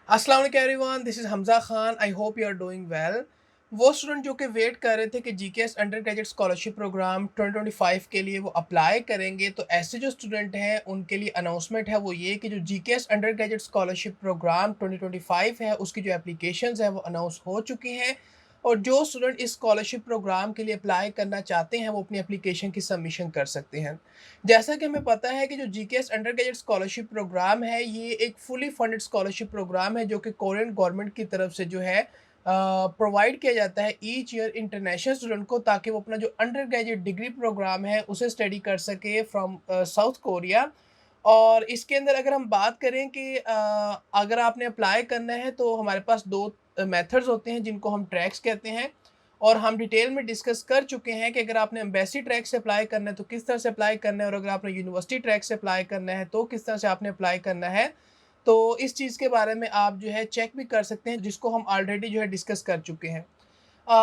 अस्सलाम वालेकुम everyone, this is Hamza Khan. I hope you are doing well. वो स्टूडेंट जो कि वेट कर रहे थे कि GKS undergraduate scholarship programme 2025 के लिए वो अप्लाई करेंगे, तो ऐसे जो स्टूडेंट हैं उनके लिए अनाउंसमेंट है वो ये कि जो GKS undergraduate scholarship programme 2025 है उसकी जो एप्लीकेशंस है वो अनाउंस हो चुकी हैं। और जो स्टूडेंट इस स्कॉलरशिप प्रोग्राम के लिए अप्लाई करना चाहते हैं वो अपनी एप्लीकेशन की सबमिशन कर सकते हैं। जैसा कि हमें पता है कि जो GKS undergraduate scholarship programme है, ये एक फुली फंडेड स्कॉलरशिप प्रोग्राम है जो कि कोरियन गवर्नमेंट की तरफ से जो है प्रोवाइड किया जाता है ईच ईयर इंटरनेशनल स्टूडेंट को, ताकि वो अपना जो अंडर ग्रेजुएट डिग्री प्रोग्राम है उसे स्टडी कर सके फ्रॉम साउथ कोरिया। और इसके अंदर अगर हम बात करें कि अगर आपने अप्लाई करना है तो हमारे पास दो मेथड्स होते हैं जिनको हम ट्रैक्स कहते हैं। और हम डिटेल में डिस्कस कर चुके हैं कि अगर आपने एम्बेसी ट्रैक से अप्लाई करना है तो किस तरह से अप्लाई करना है, और अगर आपने यूनिवर्सिटी ट्रैक से अप्लाई करना है तो किस तरह से आपने अप्लाई करना है। तो इस चीज़ के बारे में आप जो है चेक भी कर सकते हैं, जिसको हम ऑलरेडी जो है डिस्कस कर चुके हैं।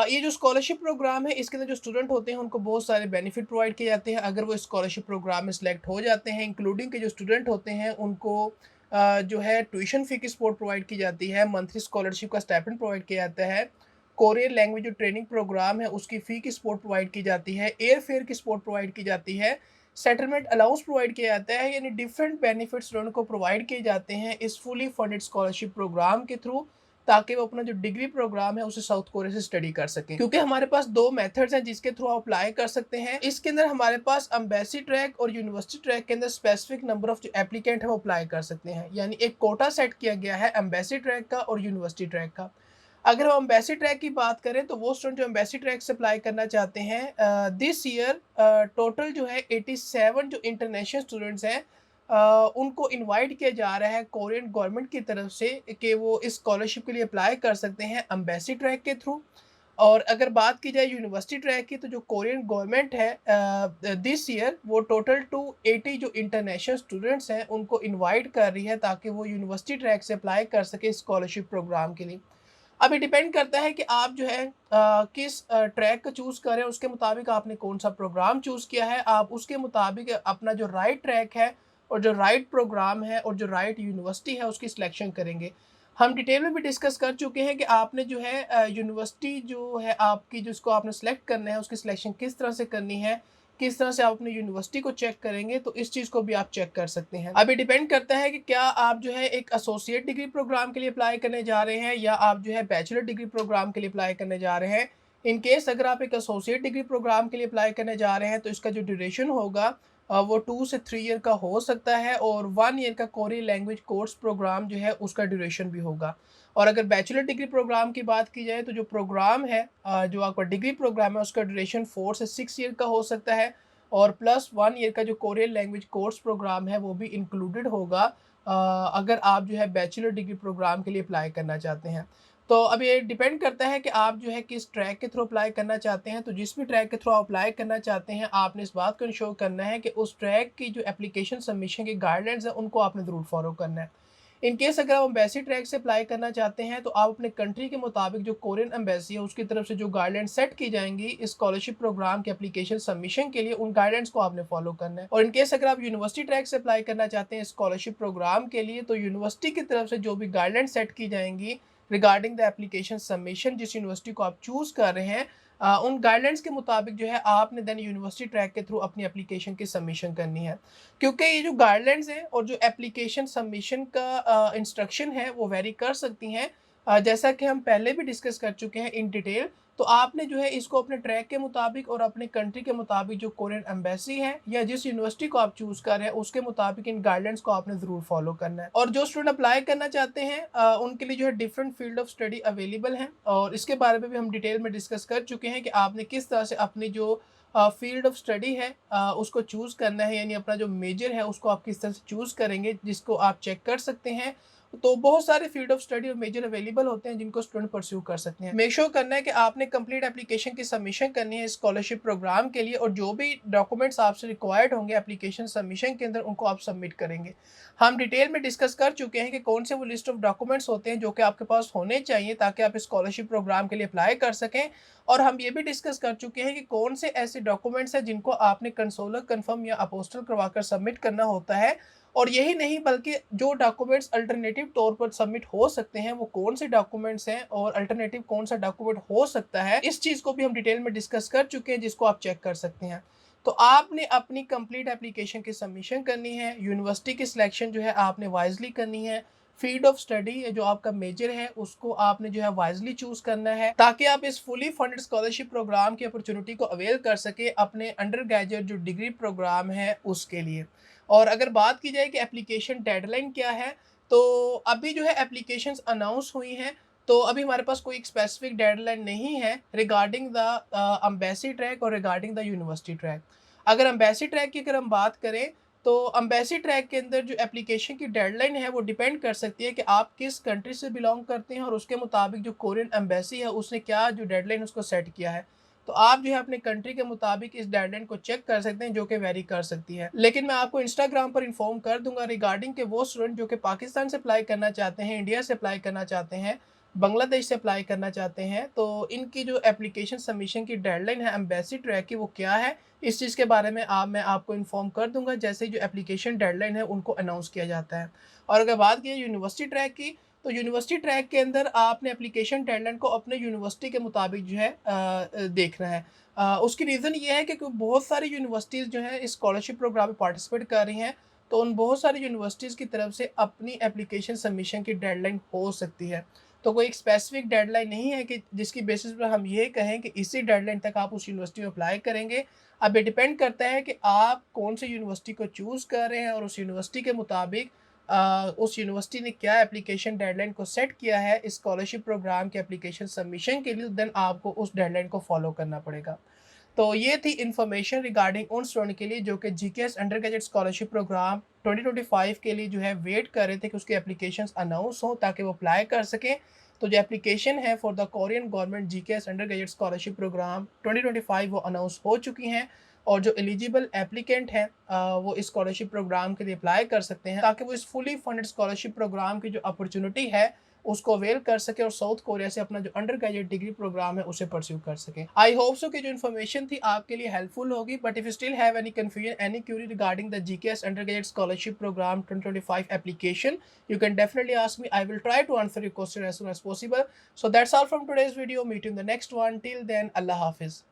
ये जो स्कॉलरशिप प्रोग्राम है इसके अंदर जो स्टूडेंट होते हैं उनको बहुत सारे बेनिफिट प्रोवाइड किए जाते हैं अगर वो स्कॉलरशिप प्रोग्राम में सिलेक्ट हो जाते हैं, इंक्लूडिंग के जो स्टूडेंट होते हैं उनको जो है ट्यूशन फ़ी की सपोर्ट प्रोवाइड की जाती है, मंथली स्कॉलरशिप का स्टाइपेंड प्रोवाइड किया जाता है, कोरियन लैंग्वेज जो ट्रेनिंग प्रोग्राम है उसकी फ़ी की सपोर्ट प्रोवाइड की जाती है, एयर फेयर की सपोर्ट प्रोवाइड की जाती है, सेटलमेंट अलाउंस प्रोवाइड किया जाता है। यानी डिफरेंट बेनिफिट्स स्टूडेंट को प्रोवाइड किए जाते हैं इस फुली फंडेड स्कॉलरशिप प्रोग्राम के थ्रू, ताकि वो अपना जो डिग्री प्रोग्राम है उसे साउथ कोरिया से स्टडी कर सकें। क्योंकि हमारे पास दो मेथड्स हैं जिसके थ्रू आप अप्लाई कर सकते हैं। इसके अंदर हमारे पास एम्बेसी ट्रैक और यूनिवर्सिटी ट्रैक के अंदर स्पेसिफिक नंबर ऑफ जो एप्लीकेंट है वो अप्लाई कर सकते हैं, यानी एक कोटा सेट किया गया है एम्बेसी ट्रैक का और यूनिवर्सिटी ट्रैक का। अगर हम एम्बेसी ट्रैक की बात करें तो वो स्टूडेंट जो एम्बेसी ट्रैक से अप्लाई करना चाहते हैं, दिस ईयर टोटल जो है 87 जो इंटरनेशनल स्टूडेंट्स हैं, उनको इनवाइट किया जा रहा है कोरियन गवर्नमेंट की तरफ से कि वो इस स्कॉलरशिप के लिए अप्लाई कर सकते हैं एम्बेसी ट्रैक के थ्रू। और अगर बात की जाए यूनिवर्सिटी ट्रैक की तो जो कोरियन गवर्नमेंट है दिस ईयर वो टोटल 280 जो इंटरनेशनल स्टूडेंट्स हैं उनको इनवाइट कर रही है ताकि वो यूनिवर्सिटी ट्रैक से अप्लाई कर सके स्कॉलरशिप प्रोग्राम के लिए। अब ये डिपेंड करता है कि आप जो है किस ट्रैक को चूज़ करें, उसके मुताबिक आपने कौन-सा प्रोग्राम चूज़ किया है, आप उसके मुताबिक अपना जो राइट ट्रैक है और जो राइट प्रोग्राम है और जो राइट यूनिवर्सिटी है उसकी सिलेक्शन करेंगे। हम डिटेल में भी डिस्कस कर चुके हैं कि आपने जो है यूनिवर्सिटी जो है आपकी जिसको आपने सेलेक्ट करना है उसकी सिलेक्शन किस तरह से करनी है, किस तरह से आप अपनी यूनिवर्सिटी को चेक करेंगे, तो इस चीज़ को भी आप चेक कर सकते हैं। अब ये डिपेंड करता है कि क्या आप जो है एक एसोसिएट डिग्री प्रोग्राम के लिए अप्लाई करने जा रहे हैं या आप जो है बैचलर डिग्री प्रोग्राम के लिए अप्लाई करने जा रहे हैं। इन केस अगर आप एक एसोसिएट डिग्री प्रोग्राम के लिए अप्लाई करने जा रहे हैं तो इसका जो ड्यूरेशन होगा वो 2 से 3 ईयर का हो सकता है, और 1 ईयर का कोरियन लैंग्वेज कोर्स प्रोग्राम जो है उसका ड्यूरेशन भी होगा। और अगर बैचलर डिग्री प्रोग्राम की बात की जाए तो जो प्रोग्राम है जो आपका डिग्री प्रोग्राम है उसका ड्यूरेशन 4 से 6 ईयर का हो सकता है, और प्लस 1 ईयर का जो कोरियन लैंग्वेज कोर्स प्रोग्राम है वो भी इंक्लूडेड होगा अगर आप जो है बैचलर डिग्री प्रोग्राम के लिए अप्लाई करना चाहते हैं। तो अब ये डिपेंड करता है कि आप जो है किस ट्रैक के थ्रू अप्लाई करना चाहते हैं। तो जिस भी ट्रैक के थ्रू आप अप्लाई करना चाहते हैं, आपने इस बात को इंश्योर करना है कि उस ट्रैक की जो एप्लीकेशन सबमिशन की गाइडलाइंस हैं उनको आपने ज़रूर फॉलो करना है। इन केस अगर आप एम्बेसी ट्रैक से अप्लाई करना चाहते हैं तो आप अपने कंट्री के मुताबिक जो कोरियन एम्बेसी है उसकी तरफ से जो गाइडलाइंस सेट की जाएंगी इस स्कॉलरशिप प्रोग्राम के एप्लीकेशन सबमिशन के लिए, उन गाइडलाइंस को आपने फॉलो करना है। और इन केस अगर आप यूनिवर्सिटी ट्रैक से अप्लाई करना चाहते हैं स्कॉलरशिप प्रोग्राम के लिए, तो यूनिवर्सिटी की तरफ से जो भी गाइडलाइंस सेट की जाएंगी रिगार्डिंग द एप्लीकेशन सबमिशन, जिस यूनिवर्सिटी को आप चूज़ कर रहे हैं, उन गाइडलाइंस के मुताबिक जो है आपने देन यूनिवर्सिटी ट्रैक के थ्रू अपनी एप्लीकेशन की सबमिशन करनी है। क्योंकि ये जो गाइडलाइंस हैं और जो एप्लीकेशन सबमिशन का इंस्ट्रक्शन है वो वेरी कर सकती हैं, जैसा कि हम पहले भी डिस्कस कर चुके हैं इन डिटेल। तो आपने जो है इसको अपने ट्रैक के मुताबिक और अपने कंट्री के मुताबिक जो कोरियन एम्बेसी है या जिस यूनिवर्सिटी को आप चूज़ कर रहे हैं उसके मुताबिक इन गाइडलाइंस को आपने ज़रूर फॉलो करना है। और जो स्टूडेंट अप्लाई करना चाहते हैं उनके लिए जो है different field of study available हैं, और इसके बारे में भी हम डिटेल में डिस्कस कर चुके हैं कि आपने किस तरह से अपनी जो फील्ड ऑफ स्टडी है उसको चूज़ करना है, यानी अपना जो मेजर है उसको आप किस तरह से चूज़ करेंगे, जिसको आप चेक कर सकते हैं। तो बहुत सारे फील्ड ऑफ स्टडी और मेजर अवेलेबल होते हैं जिनको स्टूडेंट परस्यू कर सकते हैं। मेक श्योर करना है कि आपने कंप्लीट एप्लीकेशन की सबमिशन करनी है स्कॉलरशिप प्रोग्राम के लिए, और जो भी डॉक्यूमेंट्स आपसे रिक्वायर्ड होंगे एप्लीकेशन सबमिशन के अंदर उनको आप सबमिट करेंगे। हम डिटेल में डिस्कस कर चुके हैं कि कौन से वो लिस्ट ऑफ डॉक्यूमेंट्स होते हैं जो कि आपके पास होने चाहिए ताकि आप स्कॉलरशिप प्रोग्राम के लिए अप्लाई कर सकें। और हम ये भी डिस्कस कर चुके हैं कि कौन से ऐसे डॉक्यूमेंट्स हैं जिनको आपने कंसोलर कन्फर्म या अपोस्टल करवाकर सबमिट करना होता है, और यही नहीं बल्कि जो डॉक्यूमेंट्स अल्टरनेटिव तौर पर सबमिट हो सकते हैं वो कौन से डॉक्यूमेंट्स हैं और अल्टरनेटिव कौन सा डॉक्यूमेंट हो सकता है, इस चीज़ को भी हम डिटेल में डिस्कस कर चुके हैं, जिसको आप चेक कर सकते हैं। तो आपने अपनी कंप्लीट एप्लीकेशन की सबमिशन करनी है, यूनिवर्सिटी की सिलेक्शन जो है आपने वाइजली करनी है, फील्ड ऑफ स्टडी जो आपका मेजर है उसको आपने जो है वाइजली चूज करना है, ताकि आप इस फुली फंडेड स्कॉलरशिप प्रोग्राम की अपॉर्चुनिटी को अवेल कर सके अपने अंडर ग्रेजुएट जो डिग्री प्रोग्राम है उसके लिए। और अगर बात की जाए कि एप्लीकेशन डेडलाइन क्या है, तो अभी जो है एप्लीकेशंस अनाउंस हुई हैं, तो अभी हमारे पास कोई एक स्पेसिफिक डेडलाइन नहीं है रिगार्डिंग द एम्बेसी ट्रैक और रिगार्डिंग द यूनिवर्सिटी ट्रैक। अगर एम्बेसी ट्रैक की अगर हम बात करें, तो एम्बेसी ट्रैक के अंदर जो एप्लीकेशन की डेडलाइन है वो डिपेंड कर सकती है कि आप किस कंट्री से बिलोंग करते हैं और उसके मुताबिक जो कोरियन एम्बेसी है उसने क्या जो डेडलाइन उसको सेट किया है। तो आप जो है अपने कंट्री के मुताबिक इस डेडलाइन को चेक कर सकते हैं, जो कि वेरी कर सकती है। लेकिन मैं आपको इंस्टाग्राम पर इन्फॉर्म कर दूंगा रिगार्डिंग के वो स्टूडेंट जो कि पाकिस्तान से अप्लाई करना चाहते हैं, इंडिया से अप्लाई करना चाहते हैं, बांग्लादेश से अप्लाई करना चाहते हैं, तो इनकी जो एप्लीकेशन सबमिशन की डेडलाइन है एम्बेसी ट्रैक की वो क्या है, इस चीज़ के बारे में मैं आपको इन्फॉर्म कर दूंगा जैसे ही जो एप्लीकेशन डेडलाइन है उनको अनाउंस किया जाता है। और अगर बात की यूनिवर्सिटी ट्रैक की, तो यूनिवर्सिटी ट्रैक के अंदर आपने एप्लीकेशन डेडलाइन को अपने यूनिवर्सिटी के मुताबिक जो है देखना है। उसकी रीज़न ये है कि बहुत सारी यूनिवर्सिटीज़ जो हैं इस स्कॉलरशिप प्रोग्राम में पार्टिसिपेट कर रही हैं, तो उन बहुत सारी यूनिवर्सिटीज़ की तरफ से अपनी एप्लीकेशन सबमिशन की डेडलाइन हो सकती है। तो कोई एक स्पेसिफिक डेडलाइन नहीं है कि जिसकी बेसिस पर हम ये कहें कि इसी डेडलाइन तक आप उस यूनिवर्सिटी में अप्लाई करेंगे। अब ये डिपेंड करता है कि आप कौन सी यूनिवर्सिटी को चूज़ कर रहे हैं और उस यूनिवर्सिटी के मुताबिक उस यूनिवर्सिटी ने क्या एप्लीकेशन डेडलाइन को सेट किया है इस स्कॉलरशिप प्रोग्राम के एप्लीकेशन सबमिशन के लिए, देन आपको उस डेडलाइन को फॉलो करना पड़ेगा। तो ये थी इन्फॉर्मेशन रिगार्डिंग उन स्टूडेंट के लिए जो कि GKS undergraduate scholarship programme 2025 के लिए जो है वेट कर रहे थे कि उसके एप्लीकेशंस अनाउंस हों ताकि वो अप्लाई कर सकें। तो जो एप्लीकेशन है for the Korean government GKS undergraduate scholarship programme 2025 वो अनाउंस हो चुकी हैं, और जो एलिजिबल एप्लीकेंट हैं वो इस स्कॉलरशिप प्रोग्राम के लिए अप्लाई कर सकते हैं ताकि वो इस फुली फंडेड स्कॉलरशिप प्रोग्राम की जो अपॉर्चुनिटी है उसको अवेल कर सके और साउथ कोरिया से अपना जो अंडर ग्रेजुएट डिग्री प्रोग्राम है उसे परस्यू कर सके। आई होप सो कि जो इन्फॉर्मेशन थी आपके लिए हेल्पफुल होगी, but if you still have any confusion any query regarding the GKS undergraduate scholarship programme 2025 application, you can definitely ask me. I will try to answer your question as soon as possible. So that's all from today's video. Meet you in the next one. Till then, Allah Hafiz.